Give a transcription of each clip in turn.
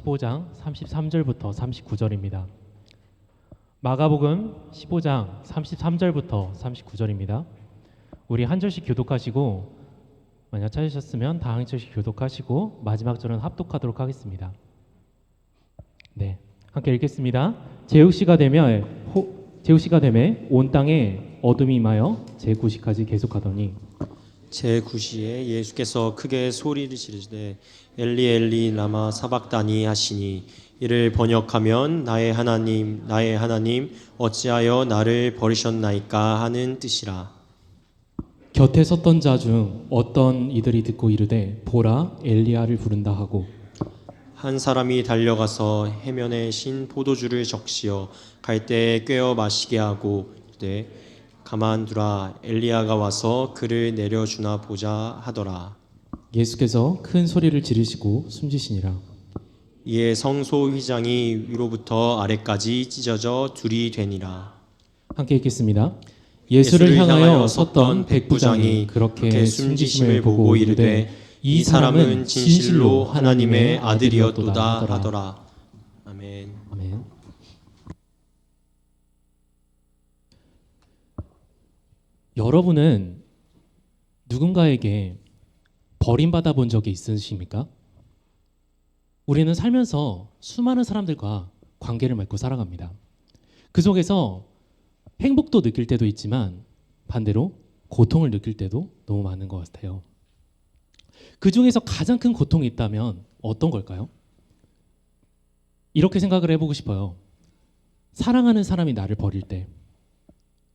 15장 33절부터 39절입니다. 마가복음 15장 33절부터 39절입니다. 우리 한 절씩 교독하시고 만약 찾으셨으면 다 한 절씩 교독하시고 마지막 절은 합독하도록 하겠습니다. 네, 함께 읽겠습니다. 제육시가 되매 온 땅에 어둠이 임하여 제9시까지 계속하더니 제9시에 예수께서 크게 소리를 지르시되 엘리 엘리 라마 사박다니 하시니 이를 번역하면 나의 하나님 어찌하여 나를 버리셨나이까 하는 뜻이라. 곁에 섰던 자 중 어떤 이들이 듣고 이르되 보라 엘리야를 부른다 하고 한 사람이 달려가서 해면에 신 포도주를 적시어 갈대에 꿰어 마시게 하고 이르되 가만두라 엘리야가 와서 그를 내려주나 보자 하더라. 예수께서 큰 소리를 지르시고 숨지시니라. 이에 성소 휘장이 위로부터 아래까지 찢어져 둘이 되니라. 함께 읽겠습니다. 예수를 향하여 섰던 백부장이 그렇게 숨지심을 보고 이르되 이 사람은 진실로 하나님의 아들이었도다 하더라. 아멘. 아멘. 여러분은 누군가에게 버림받아 본 적이 있으십니까? 우리는 살면서 수많은 사람들과 관계를 맺고 살아갑니다. 그 속에서 행복도 느낄 때도 있지만 반대로 고통을 느낄 때도 너무 많은 것 같아요. 그 중에서 가장 큰 고통이 있다면 어떤 걸까요? 이렇게 생각을 해보고 싶어요. 사랑하는 사람이 나를 버릴 때,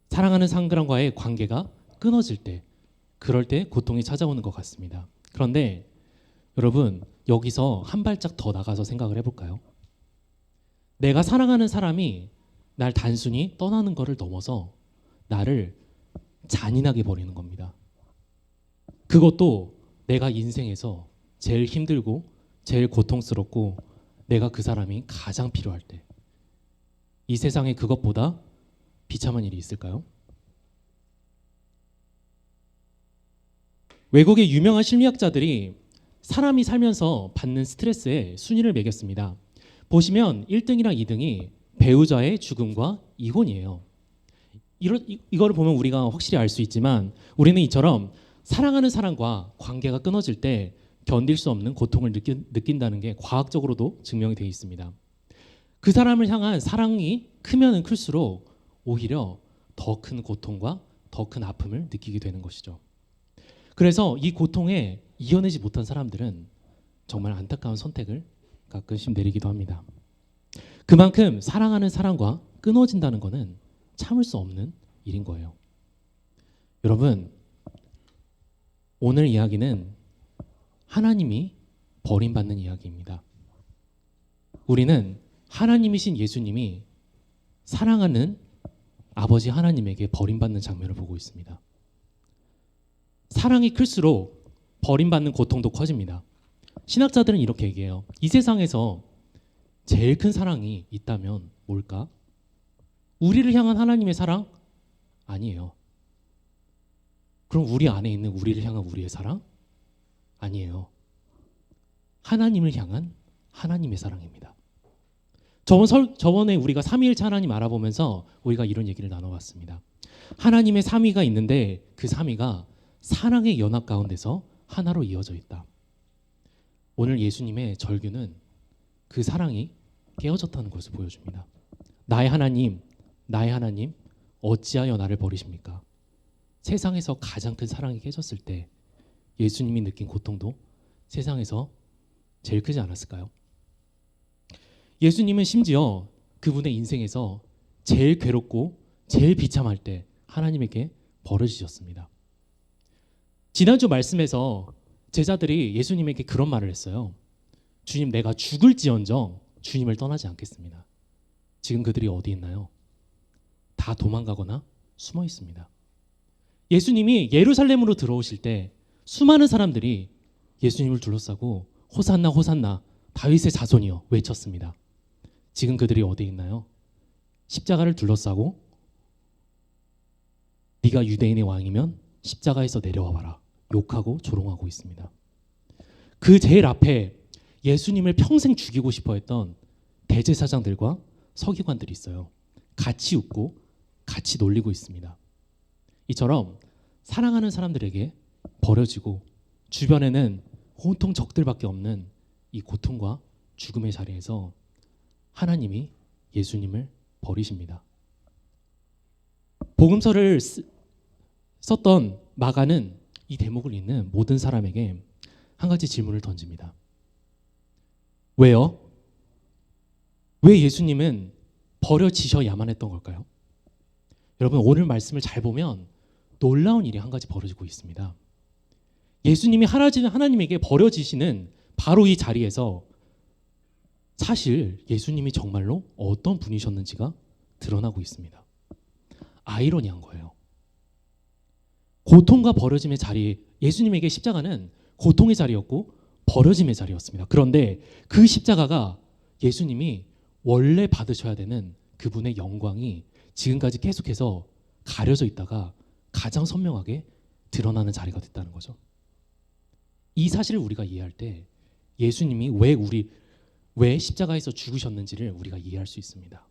사랑하는 사람과의 관계가 끊어질 때, 그럴 때 고통이 찾아오는 것 같습니다. 그런데 여러분, 여기서 한 발짝 더 나가서 생각을 해볼까요? 내가 사랑하는 사람이 날 단순히 떠나는 것을 넘어서 나를 잔인하게 버리는 겁니다. 그것도 내가 인생에서 제일 힘들고 제일 고통스럽고 내가 그 사람이 가장 필요할 때. 이 세상에 그것보다 비참한 일이 있을까요? 외국의 유명한 심리학자들이 사람이 살면서 받는 스트레스의 순위를 매겼습니다. 보시면 1등이랑 2등이 배우자의 죽음과 이혼이에요. 이거를 보면 우리가 확실히 알 수 있지만 우리는 이처럼 사랑하는 사람과 관계가 끊어질 때 견딜 수 없는 고통을 느낀다는 게 과학적으로도 증명이 되어 있습니다. 그 사람을 향한 사랑이 크면 클수록 오히려 더 큰 고통과 더 큰 아픔을 느끼게 되는 것이죠. 그래서 이 고통에 이겨내지 못한 사람들은 정말 안타까운 선택을 가끔씩 내리기도 합니다. 그만큼 사랑하는 사람과 끊어진다는 것은 참을 수 없는 일인 거예요. 여러분, 오늘 이야기는 하나님이 버림받는 이야기입니다. 우리는 하나님이신 예수님이 사랑하는 아버지 하나님에게 버림받는 장면을 보고 있습니다. 사랑이 클수록 버림받는 고통도 커집니다. 신학자들은 이렇게 얘기해요. 이 세상에서 제일 큰 사랑이 있다면 뭘까? 우리를 향한 하나님의 사랑? 아니에요. 그럼 우리 안에 있는 우리를 향한 우리의 사랑? 아니에요. 하나님을 향한 하나님의 사랑입니다. 저번에 우리가 삼위일체 하나님 알아보면서 우리가 이런 얘기를 나눠봤습니다. 하나님의 삼위가 있는데 그 삼위가 사랑의 연합 가운데서 하나로 이어져 있다. 오늘 예수님의 절규는 그 사랑이 깨어졌다는 것을 보여줍니다. 나의 하나님 어찌하여 나를 버리십니까? 세상에서 가장 큰 사랑이 깨졌을 때 예수님이 느낀 고통도 세상에서 제일 크지 않았을까요? 예수님은 심지어 그분의 인생에서 제일 괴롭고 제일 비참할 때 하나님에게 벌을 주셨습니다. 지난주 말씀에서 제자들이 예수님에게 그런 말을 했어요. 주님, 내가 죽을지언정 주님을 떠나지 않겠습니다. 지금 그들이 어디 있나요? 다 도망가거나 숨어 있습니다. 예수님이 예루살렘으로 들어오실 때 수많은 사람들이 예수님을 둘러싸고 호산나 호산나 다윗의 자손이여 외쳤습니다. 지금 그들이 어디 있나요? 십자가를 둘러싸고 네가 유대인의 왕이면 십자가에서 내려와 봐라 욕하고 조롱하고 있습니다. 그 제일 앞에 예수님을 평생 죽이고 싶어 했던 대제사장들과 서기관들이 있어요. 같이 웃고 같이 놀리고 있습니다. 이처럼 사랑하는 사람들에게 버려지고 주변에는 온통 적들밖에 없는 이 고통과 죽음의 자리에서 하나님이 예수님을 버리십니다. 복음서를 썼던 마가는 이 대목을 읽는 모든 사람에게 한 가지 질문을 던집니다. 왜요? 왜 예수님은 버려지셔야만 했던 걸까요? 여러분, 오늘 말씀을 잘 보면 놀라운 일이 한 가지 벌어지고 있습니다. 예수님이 하나님에게 버려지시는 바로 이 자리에서 사실 예수님이 정말로 어떤 분이셨는지가 드러나고 있습니다. 아이러니한 거예요. 고통과 버려짐의 자리, 예수님에게 십자가는 고통의 자리였고 버려짐의 자리였습니다. 그런데 그 십자가가 예수님이 원래 받으셔야 되는 그분의 영광이 지금까지 계속해서 가려져 있다가 가장 선명하게 드러나는 자리가 됐다는 거죠. 이 사실을 우리가 이해할 때 예수님이 왜 십자가에서 죽으셨는지를 우리가 이해할 수 있습니다.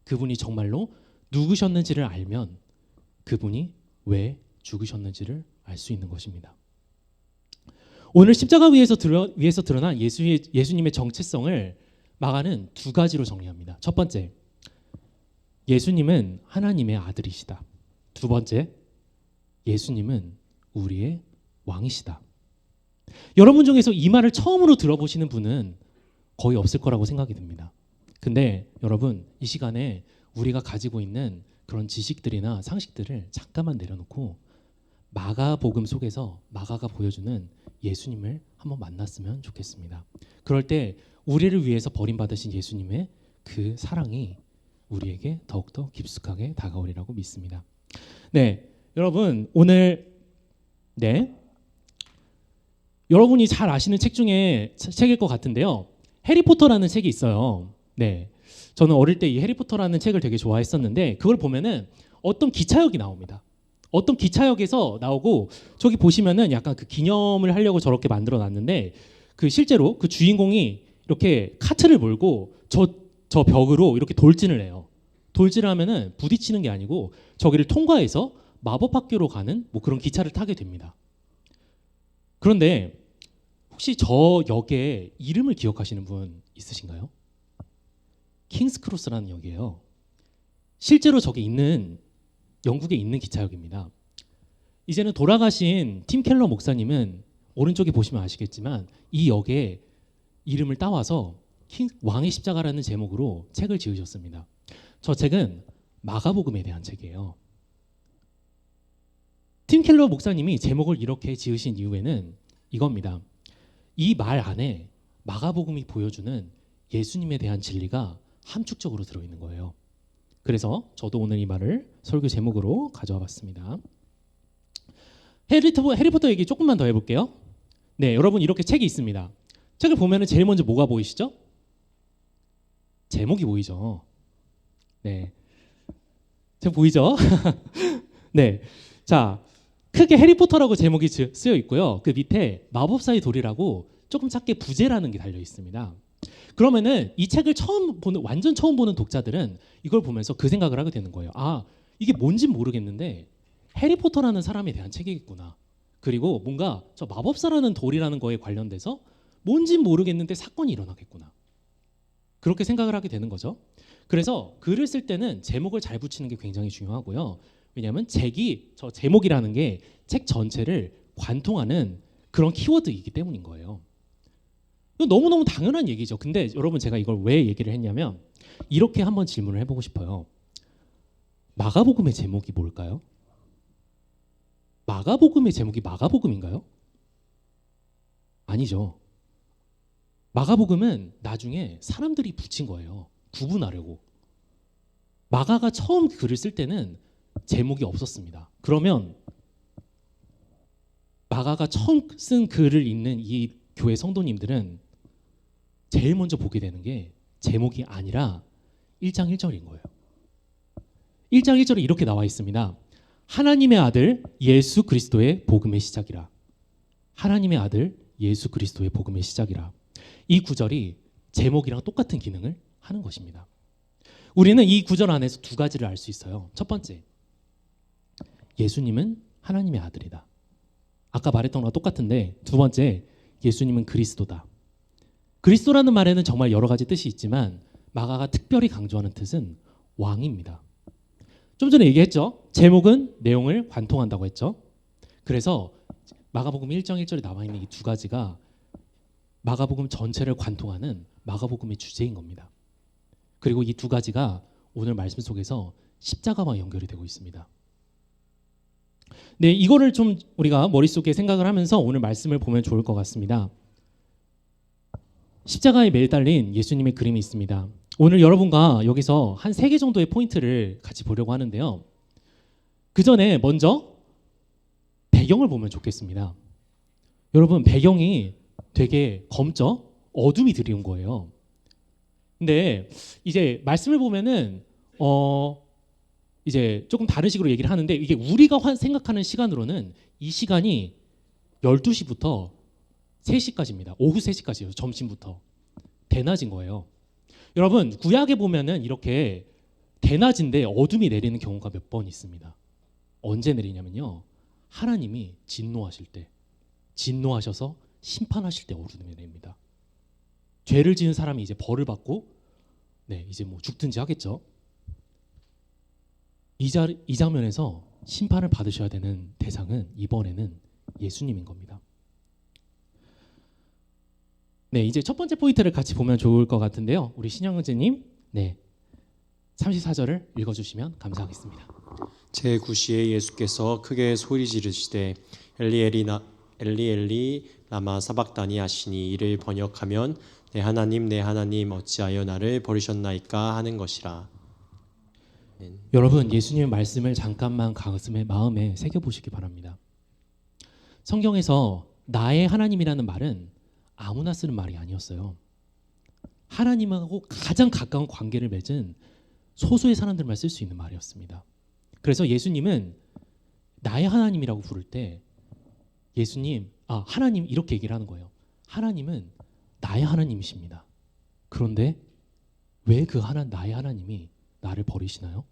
그분이 정말로 누구셨는지를 알면 그분이 왜 죽으셨는지를 알 수 있는 것입니다. 오늘 십자가 위에서 드러난 예수님의 정체성을 마가는 두 가지로 정리합니다. 첫 번째, 예수님은 하나님의 아들이시다. 두 번째, 예수님은 우리의 왕이시다. 여러분 중에서 이 말을 처음으로 들어보시는 분은 거의 없을 거라고 생각이 듭니다. 근데 여러분, 이 시간에 우리가 가지고 있는 그런 지식들이나 상식들을 잠깐만 내려놓고 마가복음 속에서 마가가 보여주는 예수님을 한번 만났으면 좋겠습니다. 그럴 때 우리를 위해서 버림받으신 예수님의 그 사랑이 우리에게 더욱더 깊숙하게 다가오리라고 믿습니다. 네, 여러분 오늘 여러분이 잘 아시는 책 중에 책일 것 같은데요. 해리포터라는 책이 있어요. 네, 저는 어릴 때 이 해리포터라는 책을 되게 좋아했었는데 그걸 보면은 어떤 기차역이 나옵니다. 어떤 기차역에서 나오고 저기 보시면은 약간 그 기념을 하려고 저렇게 만들어 놨는데 그 실제로 그 주인공이 이렇게 카트를 몰고 저 벽으로 이렇게 돌진을 해요. 돌진을 하면은 부딪히는 게 아니고 저기를 통과해서 마법학교로 가는 뭐 그런 기차를 타게 됩니다. 그런데 혹시 저 역의 이름을 기억하시는 분 있으신가요? 킹스크로스라는 역이에요. 실제로 저기 있는 영국에 있는 기차역입니다. 이제는 돌아가신 팀 켈러 목사님은 오른쪽에 보시면 아시겠지만 이 역의 이름을 따와서 왕의 십자가라는 제목으로 책을 지으셨습니다. 저 책은 마가복음에 대한 책이에요. 팀 켈러 목사님이 제목을 이렇게 지으신 이유에는 이겁니다. 이 말 안에 마가복음이 보여주는 예수님에 대한 진리가 함축적으로 들어있는 거예요. 그래서 저도 오늘 이 말을 설교 제목으로 가져와 봤습니다. 해리포터 얘기 조금만 더 해볼게요. 네, 여러분 이렇게 책이 있습니다. 책을 보면 제일 먼저 뭐가 보이시죠? 제목이 보이죠. 네, 제목 보이죠? 네, 자 크게 해리포터라고 제목이 쓰여 있고요. 그 밑에 마법사의 돌이라고 조금 작게 부제라는 게 달려 있습니다. 그러면은 이 책을 완전 처음 보는 독자들은 이걸 보면서 그 생각을 하게 되는 거예요. 아, 이게 뭔진 모르겠는데 해리포터라는 사람에 대한 책이겠구나. 그리고 뭔가 저 마법사라는 돌이라는 거에 관련돼서 뭔진 모르겠는데 사건이 일어나겠구나. 그렇게 생각을 하게 되는 거죠. 그래서 글을 쓸 때는 제목을 잘 붙이는 게 굉장히 중요하고요. 왜냐하면 저 제목이라는 게 책 전체를 관통하는 그런 키워드이기 때문인 거예요. 이거 너무너무 당연한 얘기죠. 근데 여러분 제가 이걸 왜 얘기를 했냐면 이렇게 한번 질문을 해보고 싶어요. 마가복음의 제목이 뭘까요? 마가복음의 제목이 마가복음인가요? 아니죠. 마가복음은 나중에 사람들이 붙인 거예요. 구분하려고. 마가가 처음 글을 쓸 때는 제목이 없었습니다. 그러면 마가가 처음 쓴 글을 읽는 이 교회 성도님들은 제일 먼저 보게 되는 게 제목이 아니라 1장 1절인 거예요. 1장 1절에 이렇게 나와 있습니다. 하나님의 아들 예수 그리스도의 복음의 시작이라. 하나님의 아들 예수 그리스도의 복음의 시작이라. 이 구절이 제목이랑 똑같은 기능을 하는 것입니다. 우리는 이 구절 안에서 두 가지를 알 수 있어요. 첫 번째, 예수님은 하나님의 아들이다. 아까 말했던 거랑 똑같은데, 두 번째, 예수님은 그리스도다. 그리스도라는 말에는 정말 여러 가지 뜻이 있지만 마가가 특별히 강조하는 뜻은 왕입니다. 좀 전에 얘기했죠. 제목은 내용을 관통한다고 했죠. 그래서 마가복음 1장 1절에 나와 있는 이 두 가지가 마가복음 전체를 관통하는 마가복음의 주제인 겁니다. 그리고 이 두 가지가 오늘 말씀 속에서 십자가와 연결이 되고 있습니다. 네, 이거를 좀 우리가 머릿속에 생각을 하면서 오늘 말씀을 보면 좋을 것 같습니다. 십자가에 매달린 예수님의 그림이 있습니다. 오늘 여러분과 여기서 한 3개 정도의 포인트를 같이 보려고 하는데요. 그 전에 먼저 배경을 보면 좋겠습니다. 여러분, 배경이 되게 검죠? 어둠이 드리운 거예요. 근데 이제 말씀을 보면은 이제 조금 다른 식으로 얘기를 하는데, 이게 우리가 생각하는 시간으로는 이 시간이 12시부터 3시까지입니다. 오후 3시까지예요. 점심부터. 대낮인 거예요. 여러분, 구약에 보면은 이렇게 대낮인데 어둠이 내리는 경우가 몇 번 있습니다. 언제 내리냐면요, 하나님이 진노하실 때, 진노하셔서 심판하실 때 어둠이 내립니다. 죄를 지은 사람이 이제 벌을 받고 이제 뭐 죽든지 하겠죠. 이 장면에서 심판을 받으셔야 되는 대상은 이번에는 예수님인 겁니다. 네, 이제 첫 번째 포인트를 같이 보면 좋을 것 같은데요. 우리 신영은재님, 34절을 읽어주시면 감사하겠습니다. 제9시에 예수께서 크게 소리 지르시되 엘리 엘리 라마 사박다니 하시니, 이를 번역하면 내 하나님 어찌하여 나를 버리셨나이까 하는 것이라. 여러분, 예수님의 말씀을 잠깐만 가슴에 마음에 새겨보시기 바랍니다. 성경에서 나의 하나님이라는 말은 아무나 쓰는 말이 아니었어요. 하나님하고 가장 가까운 관계를 맺은 소수의 사람들만 쓸 수 있는 말이었습니다. 그래서 예수님은 나의 하나님이라고 부를 때 하나님 이렇게 얘기를 하는 거예요. 하나님은 나의 하나님이십니다. 그런데 왜 나의 하나님이 나를 버리시나요?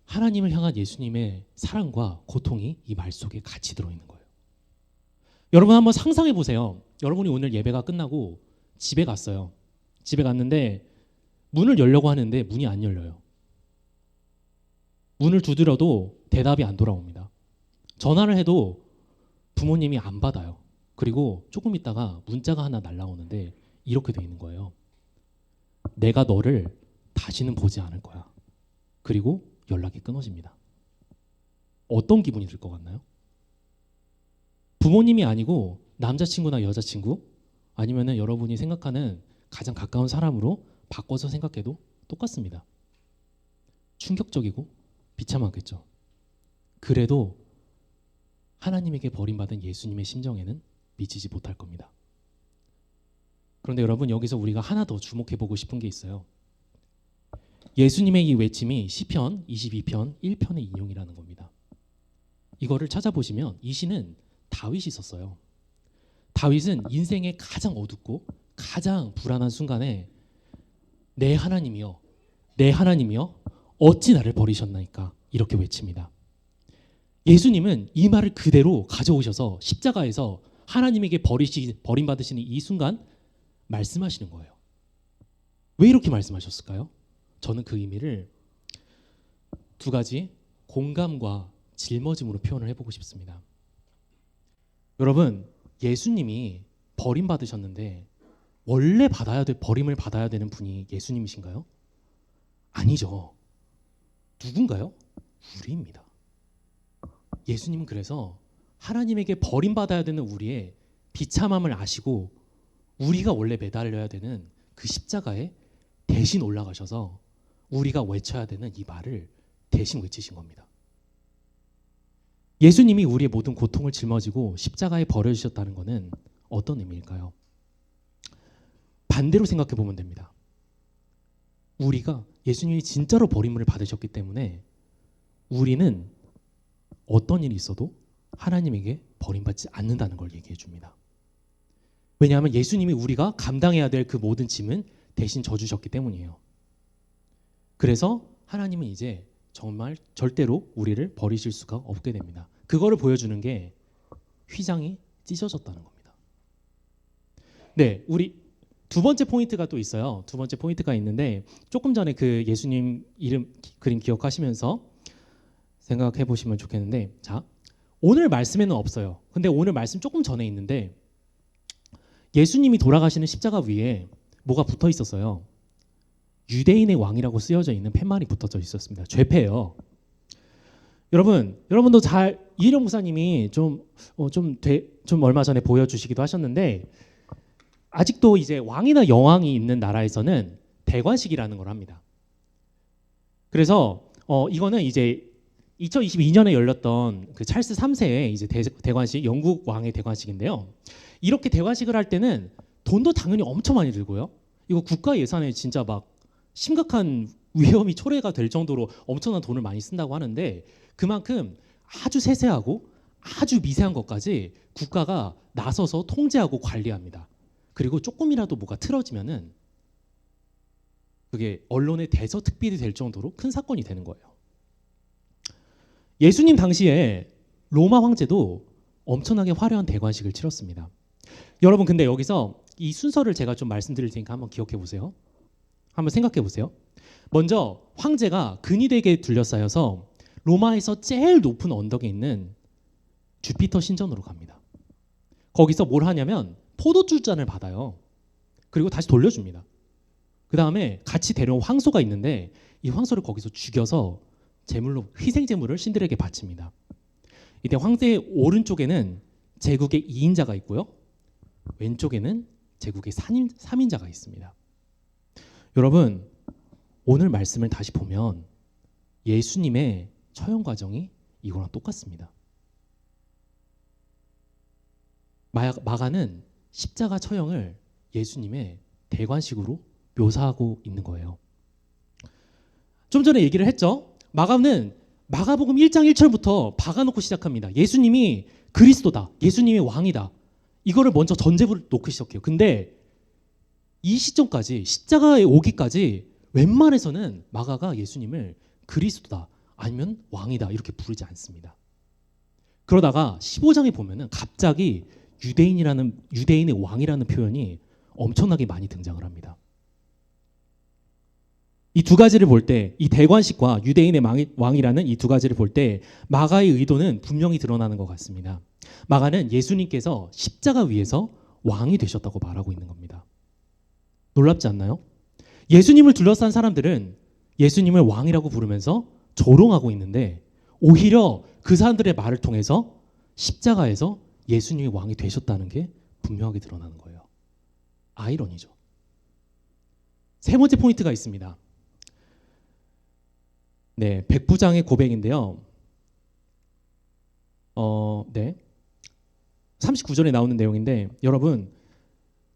하나님을 향한 예수님의 사랑과 고통이 이 말 속에 같이 들어있는 거예요. 여러분, 한번 상상해 보세요. 여러분이 오늘 예배가 끝나고 집에 갔어요. 집에 갔는데 문을 열려고 하는데 문이 안 열려요. 문을 두드려도 대답이 안 돌아옵니다. 전화를 해도 부모님이 안 받아요. 그리고 조금 있다가 문자가 하나 날라오는데 이렇게 돼 있는 거예요. 내가 너를 다시는 보지 않을 거야. 그리고 연락이 끊어집니다. 어떤 기분이 들 것 같나요? 부모님이 아니고 남자친구나 여자친구, 아니면은 여러분이 생각하는 가장 가까운 사람으로 바꿔서 생각해도 똑같습니다. 충격적이고 비참하겠죠. 그래도 하나님에게 버림받은 예수님의 심정에는 미치지 못할 겁니다. 그런데 여러분, 여기서 우리가 하나 더 주목해 보고 싶은 게 있어요. 예수님의 이 외침이 시편 22편 1편의 인용이라는 겁니다. 이거를 찾아보시면 이 시는 다윗이 썼어요. 다윗은 인생의 가장 어둡고 가장 불안한 순간에 내 하나님이여, 내 하나님이여, 어찌 나를 버리셨나이까, 이렇게 외칩니다. 예수님은 이 말을 그대로 가져오셔서 십자가에서 하나님에게 버림받으시는 이 순간 말씀하시는 거예요. 왜 이렇게 말씀하셨을까요? 저는 그 의미를 두 가지 공감과 짊어짐으로 표현을 해보고 싶습니다. 여러분, 예수님이 버림받으셨는데 원래 버림을 받아야 되는 분이 예수님이신가요? 아니죠. 누군가요? 우리입니다. 예수님은 그래서 하나님에게 버림받아야 되는 우리의 비참함을 아시고 우리가 원래 매달려야 되는 그 십자가에 대신 올라가셔서 우리가 외쳐야 되는 이 말을 대신 외치신 겁니다. 예수님이 우리의 모든 고통을 짊어지고 십자가에 버려주셨다는 것은 어떤 의미일까요? 반대로 생각해 보면 됩니다. 우리가 예수님이 진짜로 버림을 받으셨기 때문에 우리는 어떤 일이 있어도 하나님에게 버림받지 않는다는 걸 얘기해 줍니다. 왜냐하면 예수님이 우리가 감당해야 될 그 모든 짐은 대신 져주셨기 때문이에요. 그래서 하나님은 이제 정말 절대로 우리를 버리실 수가 없게 됩니다. 그거를 보여주는 게 휘장이 찢어졌다는 겁니다. 네, 우리 두 번째 포인트가 또 있어요. 두 번째 포인트가 있는데 조금 전에 그 예수님 이름 그림 기억하시면서 생각해 보시면 좋겠는데, 자, 오늘 말씀에는 없어요. 근데 오늘 말씀 조금 전에 있는데 예수님이 돌아가시는 십자가 위에 뭐가 붙어 있었어요. 유대인의 왕이라고 쓰여져 있는 팻말이 붙어져 있었습니다. 죄패예요. 여러분도 잘 이희령 목사님이 좀 얼마 전에 보여주시기도 하셨는데, 아직도 이제 왕이나 여왕이 있는 나라에서는 대관식이라는 걸 합니다. 그래서 이거는 이제 2022년에 열렸던 그 찰스 3세의 이제 대관식, 영국 왕의 대관식인데요. 이렇게 대관식을 할 때는 돈도 당연히 엄청 많이 들고요. 이거 국가 예산에 진짜 막 심각한 위험이 초래가 될 정도로 엄청난 돈을 많이 쓴다고 하는데, 그만큼 아주 세세하고 아주 미세한 것까지 국가가 나서서 통제하고 관리합니다. 그리고 조금이라도 뭐가 틀어지면은 그게 언론에 대서특필이 될 정도로 큰 사건이 되는 거예요. 예수님 당시에 로마 황제도 엄청나게 화려한 대관식을 치렀습니다. 여러분, 근데 여기서 이 순서를 제가 좀 말씀드릴 테니까 한번 기억해 보세요. 한번 생각해 보세요. 먼저 황제가 근위대에게 둘러싸여서 로마에서 제일 높은 언덕에 있는 주피터 신전으로 갑니다. 거기서 뭘 하냐면 포도주 잔을 받아요. 그리고 다시 돌려줍니다. 그 다음에 같이 데려온 황소가 있는데 이 황소를 거기서 죽여서 제물로, 희생 제물을 신들에게 바칩니다. 이때 황제의 오른쪽에는 제국의 2인자가 있고요, 왼쪽에는 제국의 3인자가 있습니다. 여러분, 오늘 말씀을 다시 보면 예수님의 처형 과정이 이거랑 똑같습니다. 마가는 십자가 처형을 예수님의 대관식으로 묘사하고 있는 거예요. 좀 전에 얘기를 했죠. 마가는 마가복음 1장 1절부터 박아놓고 시작합니다. 예수님이 그리스도다, 예수님이 왕이다, 이거를 먼저 전제부를 놓고 시작해요. 근데 이 시점까지, 십자가에 오기까지 웬만해서는 마가가 예수님을 그리스도다 아니면 왕이다 이렇게 부르지 않습니다. 그러다가 15장에 보면은 갑자기 유대인의 왕이라는 표현이 엄청나게 많이 등장을 합니다. 이 두 가지를 볼 때, 이 대관식과 유대인의 왕이라는 이 두 가지를 볼 때 마가의 의도는 분명히 드러나는 것 같습니다. 마가는 예수님께서 십자가 위에서 왕이 되셨다고 말하고 있는 겁니다. 놀랍지 않나요? 예수님을 둘러싼 사람들은 예수님을 왕이라고 부르면서 조롱하고 있는데, 오히려 그 사람들의 말을 통해서 십자가에서 예수님이 왕이 되셨다는 게 분명하게 드러나는 거예요. 아이러니죠. 세 번째 포인트가 있습니다. 네, 백부장의 고백인데요. 39절에 나오는 내용인데, 여러분,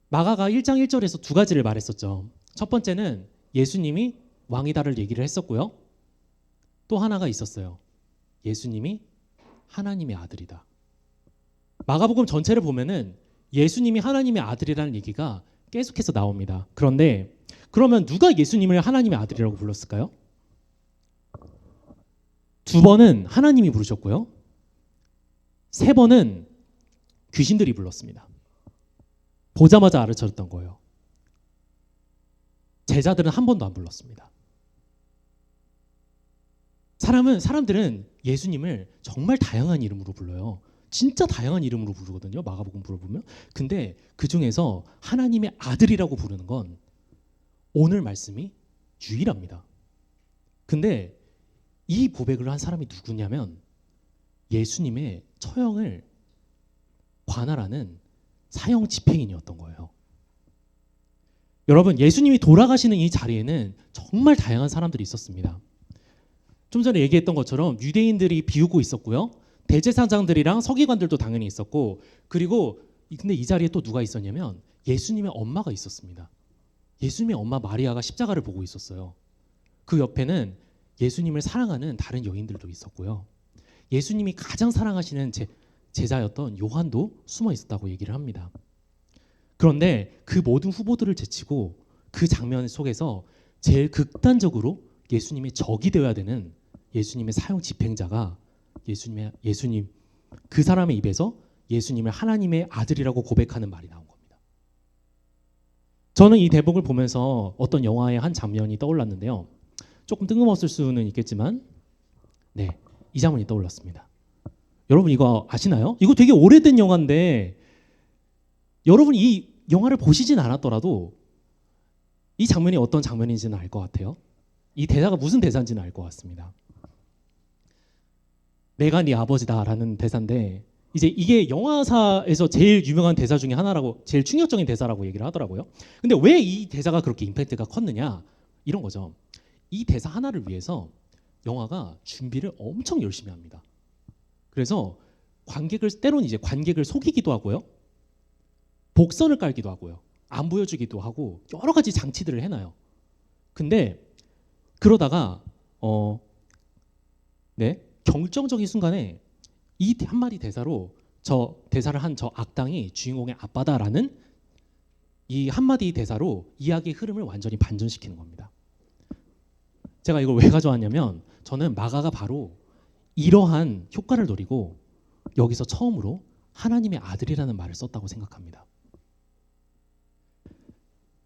마가가 1장 1절에서 두 가지를 말했었죠. 첫 번째는 예수님이 왕이다를 얘기를 했었고요. 또 하나가 있었어요. 예수님이 하나님의 아들이다. 마가복음 전체를 보면은 예수님이 하나님의 아들이라는 얘기가 계속해서 나옵니다. 그런데 그러면 누가 예수님을 하나님의 아들이라고 불렀을까요? 두 번은 하나님이 부르셨고요, 세 번은 귀신들이 불렀습니다. 보자마자 알아차렸던 거예요. 제자들은 한 번도 안 불렀습니다. 사람들은 예수님을 정말 다양한 이름으로 불러요. 진짜 다양한 이름으로 부르거든요, 마가복음 보면. 근데 그 중에서 하나님의 아들이라고 부르는 건 오늘 말씀이 유일합니다. 근데 이 고백을 한 사람이 누구냐면 예수님의 처형을 관할하는 사형 집행인이었던 거예요. 여러분, 예수님이 돌아가시는 이 자리에는 정말 다양한 사람들이 있었습니다. 좀 전에 얘기했던 것처럼 유대인들이 비우고 있었고요, 대제사장들이랑 서기관들도 당연히 있었고, 그리고 근데 이 자리에 또 누가 있었냐면 예수님의 엄마가 있었습니다. 예수님의 엄마 마리아가 십자가를 보고 있었어요. 그 옆에는 예수님을 사랑하는 다른 여인들도 있었고요, 예수님이 가장 사랑하시는 제자였던 요한도 숨어 있었다고 얘기를 합니다. 그런데 그 모든 후보들을 제치고 그 장면 속에서 제일 극단적으로 예수님의 적이 되어야 되는 예수님의 사형 집행자가 예수님 그 사람의 입에서 예수님을 하나님의 아들이라고 고백하는 말이 나온 겁니다. 저는 이 대목을 보면서 어떤 영화의 한 장면이 떠올랐는데요. 조금 뜬금없을 수는 있겠지만 네, 이 장면이 떠올랐습니다. 여러분 이거 아시나요? 이거 되게 오래된 영화인데 여러분 이 영화를 보시진 않았더라도 이 장면이 어떤 장면인지는 알 것 같아요. 이 대사가 무슨 대사인지는 알 것 같습니다. 내가 네 아버지다라는 대사인데 이제 이게 영화사에서 제일 유명한 대사 중에 하나라고 제일 충격적인 대사라고 얘기를 하더라고요. 근데 왜 이 대사가 그렇게 임팩트가 컸느냐 이런 거죠. 이 대사 하나를 위해서 영화가 준비를 엄청 열심히 합니다. 그래서 때로는 이제 관객을 속이기도 하고요. 복선을 깔기도 하고요. 안 보여주기도 하고 여러 가지 장치들을 해놔요. 근데 그러다가 결정적인 순간에 이 한마디 대사로 저 대사를 한 저 악당이 주인공의 아빠다라는 이 한마디 대사로 이야기의 흐름을 완전히 반전시키는 겁니다. 제가 이걸 왜 가져왔냐면 저는 마가가 바로 이러한 효과를 노리고 여기서 처음으로 하나님의 아들이라는 말을 썼다고 생각합니다.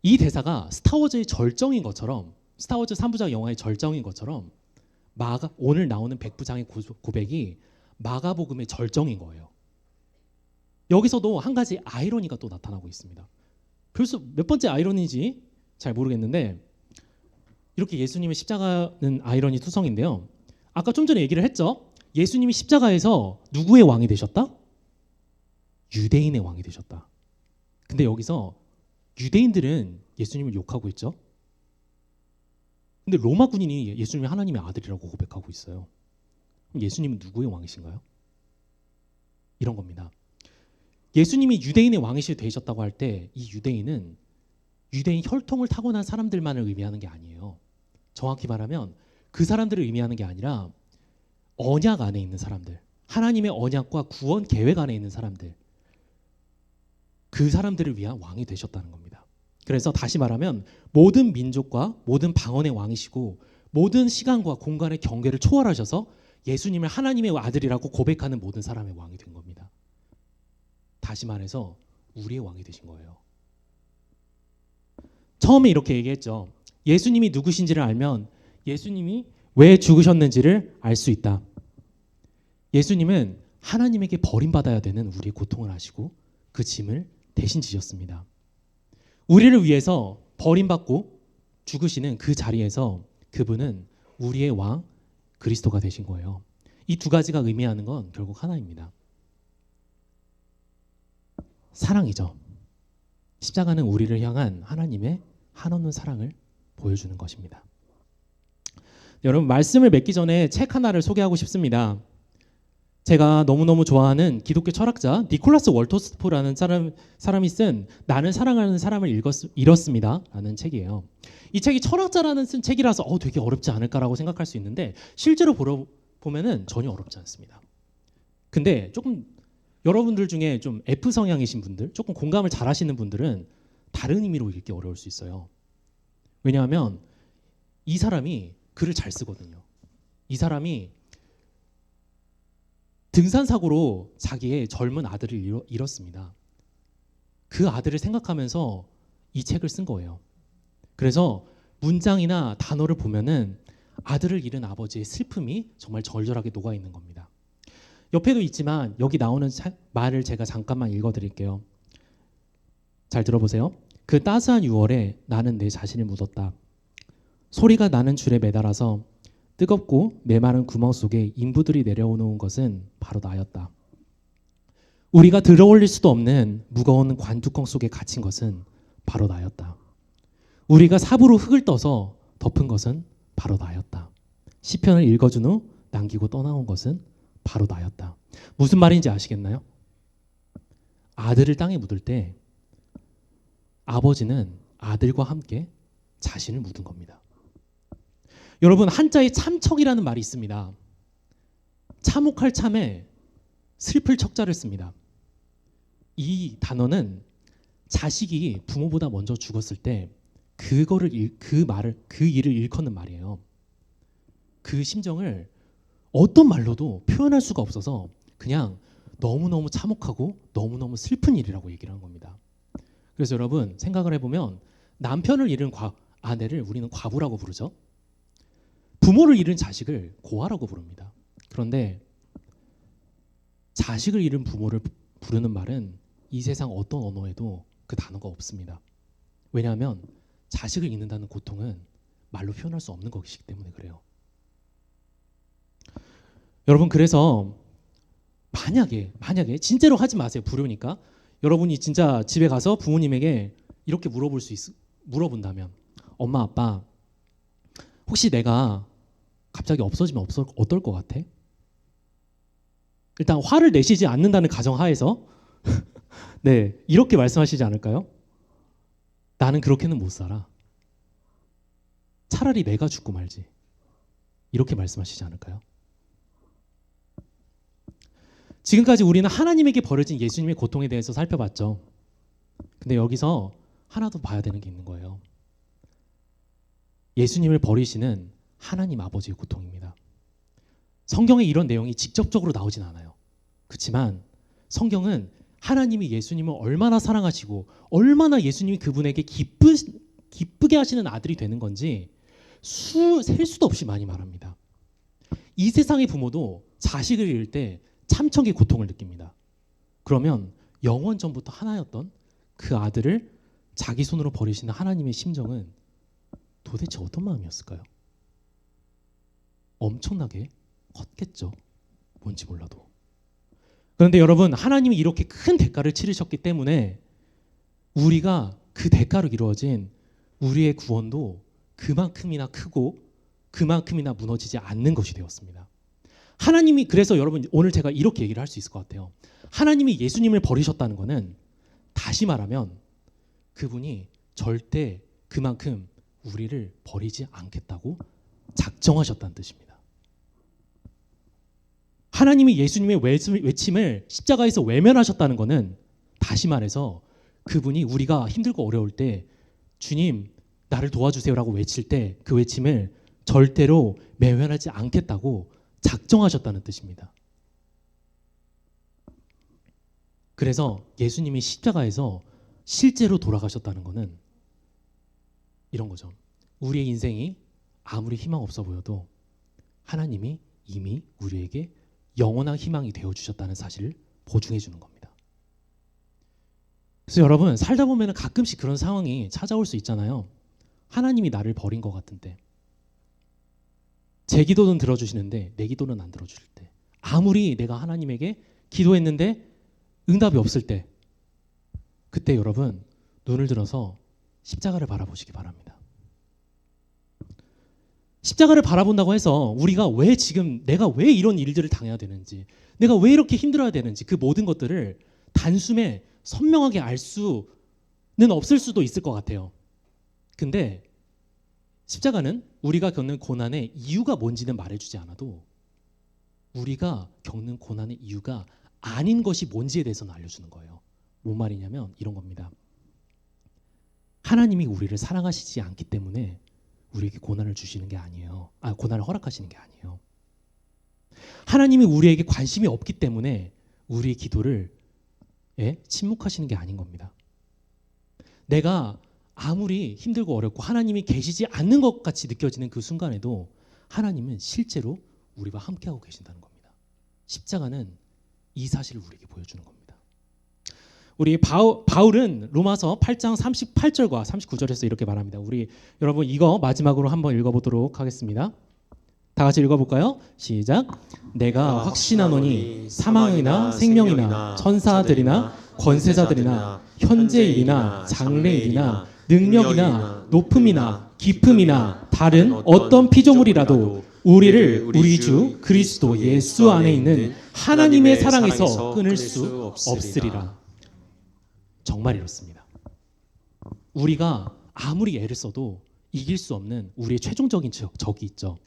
이 대사가 스타워즈의 절정인 것처럼 스타워즈 3부작 영화의 절정인 것처럼 오늘 나오는 백부장의 고백이 마가복음의 절정인 거예요. 여기서도 한 가지 아이러니가 또 나타나고 있습니다. 벌써 몇 번째 아이러니인지 잘 모르겠는데 이렇게 예수님의 십자가는 아이러니 투성인데요. 아까 좀 전에 얘기를 했죠. 예수님이 십자가에서 누구의 왕이 되셨다? 유대인의 왕이 되셨다. 근데 여기서 유대인들은 예수님을 욕하고 있죠. 근데 로마 군인이 예수님이 하나님의 아들이라고 고백하고 있어요. 그럼 예수님은 누구의 왕이신가요? 이런 겁니다. 예수님이 유대인의 왕이 되셨다고 할 때 이 유대인은 유대인 혈통을 타고난 사람들만을 의미하는 게 아니에요. 정확히 말하면 그 사람들을 의미하는 게 아니라 언약 안에 있는 사람들, 하나님의 언약과 구원 계획 안에 있는 사람들, 그 사람들을 위한 왕이 되셨다는 겁니다. 그래서 다시 말하면 모든 민족과 모든 방언의 왕이시고 모든 시간과 공간의 경계를 초월하셔서 예수님을 하나님의 아들이라고 고백하는 모든 사람의 왕이 된 겁니다. 다시 말해서 우리의 왕이 되신 거예요. 처음에 이렇게 얘기했죠. 예수님이 누구신지를 알면 예수님이 왜 죽으셨는지를 알 수 있다. 예수님은 하나님에게 버림받아야 되는 우리의 고통을 아시고 그 짐을 대신 지셨습니다. 우리를 위해서 버림받고 죽으시는 그 자리에서 그분은 우리의 왕 그리스도가 되신 거예요. 이 두 가지가 의미하는 건 결국 하나입니다. 사랑이죠. 십자가는 우리를 향한 하나님의 한없는 사랑을 보여주는 것입니다. 여러분 말씀을 맺기 전에 책 하나를 소개하고 싶습니다. 제가 너무너무 좋아하는 기독교 철학자 니콜라스 월토스프라는 사람이 쓴 나는 사랑하는 사람을 잃었습니다 라는 책이에요. 이 책이 철학자라는 쓴 책이라서 되게 어렵지 않을까라고 생각할 수 있는데 실제로 보면은 전혀 어렵지 않습니다. 근데 조금 여러분들 중에 좀 F 성향이신 분들, 조금 공감을 잘 하시는 분들은 다른 의미로 읽기 어려울 수 있어요. 왜냐하면 이 사람이 글을 잘 쓰거든요. 이 사람이 등산사고로 자기의 젊은 아들을 잃었습니다. 그 아들을 생각하면서 이 책을 쓴 거예요. 그래서 문장이나 단어를 보면은 아들을 잃은 아버지의 슬픔이 정말 절절하게 녹아 있는 겁니다. 옆에도 있지만 여기 나오는 말을 제가 잠깐만 읽어드릴게요. 잘 들어보세요. 그 따스한 6월에 나는 내 자신을 묻었다. 소리가 나는 줄에 매달아서 뜨겁고 메마른 구멍 속에 인부들이 내려오는 것은 바로 나였다. 우리가 들어올릴 수도 없는 무거운 관뚜껑 속에 갇힌 것은 바로 나였다. 우리가 삽으로 흙을 떠서 덮은 것은 바로 나였다. 시편을 읽어준 후 남기고 떠나온 것은 바로 나였다. 무슨 말인지 아시겠나요? 아들을 땅에 묻을 때 아버지는 아들과 함께 자신을 묻은 겁니다. 여러분 한자에 참척이라는 말이 있습니다. 참혹할 참에 슬플 척자를 씁니다. 이 단어는 자식이 부모보다 먼저 죽었을 때 그 일을 일컫는 말이에요. 그 심정을 어떤 말로도 표현할 수가 없어서 그냥 너무너무 참혹하고 너무너무 슬픈 일이라고 얘기를 한 겁니다. 그래서 여러분 생각을 해보면 남편을 잃은 아내를 우리는 과부라고 부르죠. 부모를 잃은 자식을 고아라고 부릅니다. 그런데 자식을 잃은 부모를 부르는 말은 이 세상 어떤 언어에도 그 단어가 없습니다. 왜냐하면 자식을 잃는다는 고통은 말로 표현할 수 없는 것이기 때문에 그래요. 여러분 그래서 만약에 진짜로 하지 마세요. 불효니까. 여러분이 진짜 집에 가서 부모님에게 이렇게 물어본다면 엄마 아빠 혹시 내가 갑자기 없어지면 어떨 것 같아? 일단 화를 내시지 않는다는 가정하에서 네 이렇게 말씀하시지 않을까요? 나는 그렇게는 못 살아. 차라리 내가 죽고 말지. 이렇게 말씀하시지 않을까요? 지금까지 우리는 하나님에게 버려진 예수님의 고통에 대해서 살펴봤죠. 근데 여기서 하나 더 봐야 되는 게 있는 거예요. 예수님을 버리시는 하나님 아버지의 고통입니다. 성경에 이런 내용이 직접적으로 나오진 않아요. 그렇지만 성경은 하나님이 예수님을 얼마나 사랑하시고 얼마나 예수님이 그분에게 기쁘게 하시는 아들이 되는 건지 셀 수도 없이 많이 말합니다. 이 세상의 부모도 자식을 잃을 때 참척의 고통을 느낍니다. 그러면 영원 전부터 하나였던 그 아들을 자기 손으로 버리시는 하나님의 심정은 도대체 어떤 마음이었을까요? 엄청나게 컸겠죠. 뭔지 몰라도. 그런데 여러분 하나님이 이렇게 큰 대가를 치르셨기 때문에 우리가 그 대가로 이루어진 우리의 구원도 그만큼이나 크고 그만큼이나 무너지지 않는 것이 되었습니다. 하나님이 그래서 여러분 오늘 제가 이렇게 얘기를 할 수 있을 것 같아요. 하나님이 예수님을 버리셨다는 것은 다시 말하면 그분이 절대 그만큼 우리를 버리지 않겠다고 작정하셨다는 뜻입니다. 하나님이 예수님의 외침을 십자가에서 외면하셨다는 것은 다시 말해서 그분이 우리가 힘들고 어려울 때 주님 나를 도와주세요라고 외칠 때 그 외침을 절대로 외면하지 않겠다고 작정하셨다는 뜻입니다. 그래서 예수님이 십자가에서 실제로 돌아가셨다는 것은 이런 거죠. 우리의 인생이 아무리 희망 없어 보여도 하나님이 이미 우리에게 영원한 희망이 되어주셨다는 사실을 보증해 주는 겁니다. 그래서 여러분 살다 보면 가끔씩 그런 상황이 찾아올 수 있잖아요. 하나님이 나를 버린 것 같은데 제 기도는 들어주시는데 내 기도는 안 들어주실 때, 아무리 내가 하나님에게 기도했는데 응답이 없을 때, 그때 여러분 눈을 들어서 십자가를 바라보시기 바랍니다. 십자가를 바라본다고 해서 우리가 내가 왜 이런 일들을 당해야 되는지, 내가 왜 이렇게 힘들어야 되는지 그 모든 것들을 단숨에 선명하게 알 수는 없을 수도 있을 것 같아요. 근데 십자가는 우리가 겪는 고난의 이유가 뭔지는 말해주지 않아도 우리가 겪는 고난의 이유가 아닌 것이 뭔지에 대해서는 알려주는 거예요. 뭔 말이냐면 이런 겁니다. 하나님이 우리를 사랑하시지 않기 때문에 우리에게 고난을 주시는 게 아니에요. 고난을 허락하시는 게 아니에요. 하나님이 우리에게 관심이 없기 때문에 우리의 기도를 침묵하시는 게 아닌 겁니다. 내가 아무리 힘들고 어렵고 하나님이 계시지 않는 것 같이 느껴지는 그 순간에도 하나님은 실제로 우리와 함께하고 계신다는 겁니다. 십자가는 이 사실을 우리에게 보여주는 겁니다. 우리 바울은 로마서 8장 38절과 39절에서 이렇게 말합니다. 우리 여러분 이거 마지막으로 한번 읽어보도록 하겠습니다. 다 같이 읽어볼까요? 시작. 내가 확신하노니 사망이나 생명이나 천사들이나 권세자들이나 현재일이나 장래일이나 능력이나 높음이나 깊음이나 다른 어떤 피조물이라도 우리를 우리 주 그리스도 예수 안에 있는 하나님의 사랑에서 끊을 수 없으리라. 정말 이렇습니다. 우리가 아무리 애를 써도 이길 수 없는 우리의 최종적인 적이 있죠.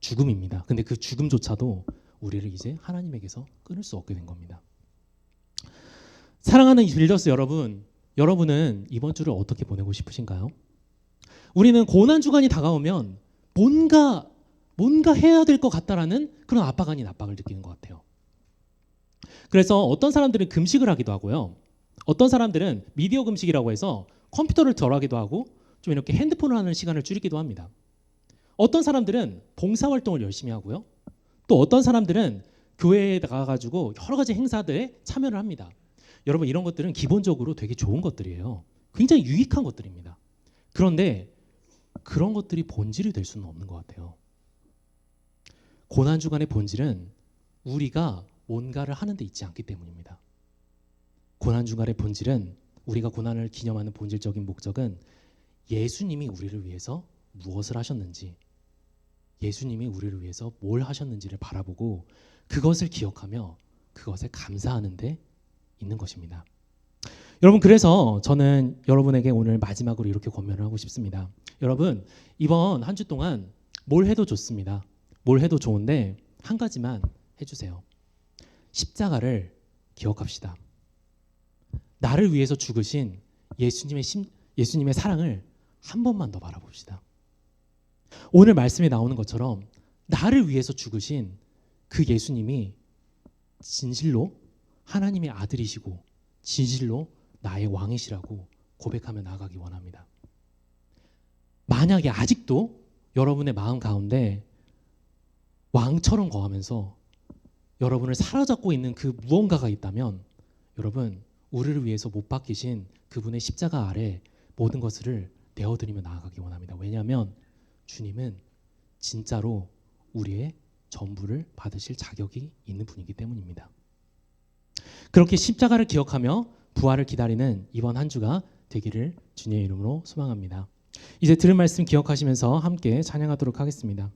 죽음입니다. 근데 그 죽음조차도 우리를 이제 하나님에게서 끊을 수 없게 된 겁니다. 사랑하는 빌더스 여러분, 여러분은 이번 주를 어떻게 보내고 싶으신가요? 우리는 고난 주간이 다가오면 뭔가 해야 될 것 같다라는 그런 압박 아닌 압박을 느끼는 것 같아요. 그래서 어떤 사람들은 금식을 하기도 하고요. 어떤 사람들은 미디어 금식이라고 해서 컴퓨터를 덜 하기도 하고 좀 이렇게 핸드폰을 하는 시간을 줄이기도 합니다. 어떤 사람들은 봉사활동을 열심히 하고요. 또 어떤 사람들은 교회에 나가가지고 여러 가지 행사들에 참여를 합니다. 여러분 이런 것들은 기본적으로 되게 좋은 것들이에요. 굉장히 유익한 것들입니다. 그런데 그런 것들이 본질이 될 수는 없는 것 같아요. 고난주간의 본질은 우리가 뭔가를 하는 데 있지 않기 때문입니다. 고난주간의 본질은 우리가 고난을 기념하는 본질적인 목적은 예수님이 우리를 위해서 무엇을 하셨는지, 예수님이 우리를 위해서 뭘 하셨는지를 바라보고 그것을 기억하며 그것에 감사하는 데 있는 것입니다. 여러분 그래서 저는 여러분에게 오늘 마지막으로 이렇게 권면을 하고 싶습니다. 여러분 이번 한 주 동안 뭘 해도 좋습니다. 뭘 해도 좋은데 한 가지만 해주세요. 십자가를 기억합시다. 나를 위해서 죽으신 예수님의 사랑을 한 번만 더 바라봅시다. 오늘 말씀에 나오는 것처럼 나를 위해서 죽으신 그 예수님이 진실로 하나님의 아들이시고 진실로 나의 왕이시라고 고백하며 나아가기 원합니다. 만약에 아직도 여러분의 마음 가운데 왕처럼 거하면서 여러분을 사로잡고 있는 그 무언가가 있다면 여러분 우리를 위해서 못 박히신 그분의 십자가 아래 모든 것을 내어드리며 나아가기 원합니다. 왜냐하면 주님은 진짜로 우리의 전부를 받으실 자격이 있는 분이기 때문입니다. 그렇게 십자가를 기억하며 부활을 기다리는 이번 한 주가 되기를 주님의 이름으로 소망합니다. 이제 들은 말씀 기억하시면서 함께 찬양하도록 하겠습니다.